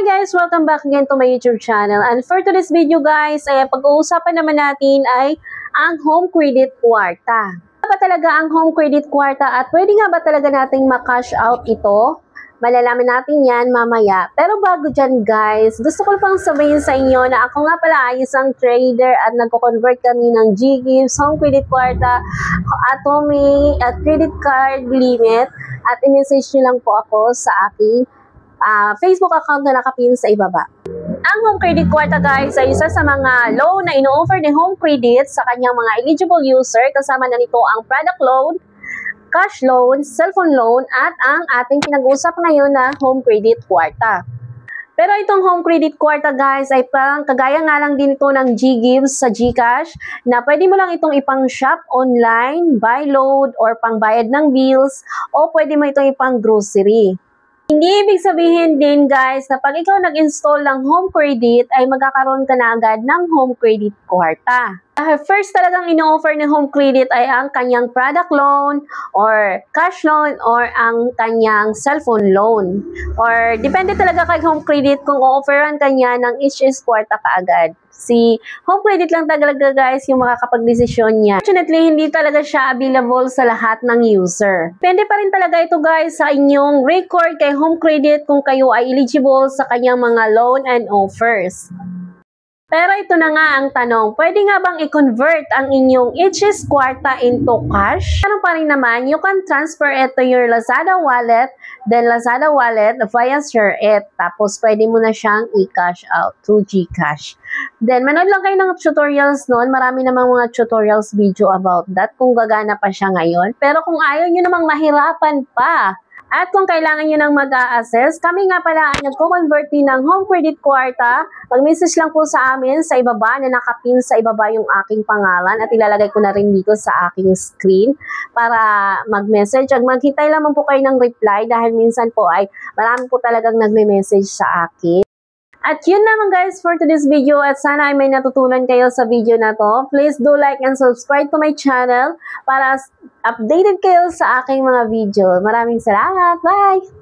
Hi guys! Welcome back again to my YouTube channel. And for today's video guys, ay pag-uusapan naman natin ay ang home credit kwarta. Ano ba talaga ang home credit kwarta at pwede nga ba talaga nating ma-cash out ito? Malalaman natin yan mamaya. Pero bago dyan guys, gusto ko pang sabihin sa inyo na ako nga pala ay isang trader at nagko-convert kami ng GGives, home credit kwarta, Atomy at credit card limit. At i-message nyo lang po ako sa aking Facebook account na nakapin sa ibaba. Ang home credit kwarta guys ay isa sa mga loan na ino-offer ni Home Credit sa kanyang mga eligible user. Kasama na nito ang product loan, cash loan, cellphone loan at ang ating pinag-usap ngayon na home credit kwarta. Pero itong home credit kwarta guys ay parang kagaya nga lang din ito ng GGives sa GCash na pwede mo lang itong ipang shop online, buy load or pangbayad ng bills o pwede mo itong ipang grocery. Hindi ibig sabihin din guys na pag ikaw nag-install ng home credit ay magkakaroon ka na agad ng home credit kwarta. First talagang ino-offer ng home credit ay ang kanyang product loan or cash loan or ang kanyang cellphone loan. Or depende talaga kay home credit kung o-offeran kanya ng each is kwarta kaagad. Si home credit lang talaga guys yung makakapag-desisyon niya. Fortunately, hindi talaga siya available sa lahat ng user. Depende pa rin talaga ito guys sa inyong record kay home credit kung kayo ay eligible sa kanyang mga loan and offers. Pero ito na nga ang tanong, pwede nga bang i-convert ang inyong each is kwarta into cash? Ano pa rin naman, you can transfer it to your Lazada wallet, then Lazada wallet via ShareIt. Tapos pwede mo na siyang i-cash out through GCash. Then manood lang kayo ng tutorials noon, marami namang mga tutorials video about that kung gagana pa siya ngayon. Pero kung ayaw nyo namang mahirapan pa, at kung kailangan nyo nang mag-a-assess, kami nga pala ay nagko-convert din ng home credit kwarta. Mag-message lang po sa amin sa ibaba na nakapin sa ibaba yung aking pangalan at ilalagay ko na rin dito sa aking screen para mag-message. At maghintay lamang po kayo ng reply dahil minsan po ay marami po talagang nagme-message sa akin. At yun naman guys for today's video at sana ay may natutunan kayo sa video na to. Please do like and subscribe to my channel para updated kayo sa aking mga video. Maraming salamat! Bye!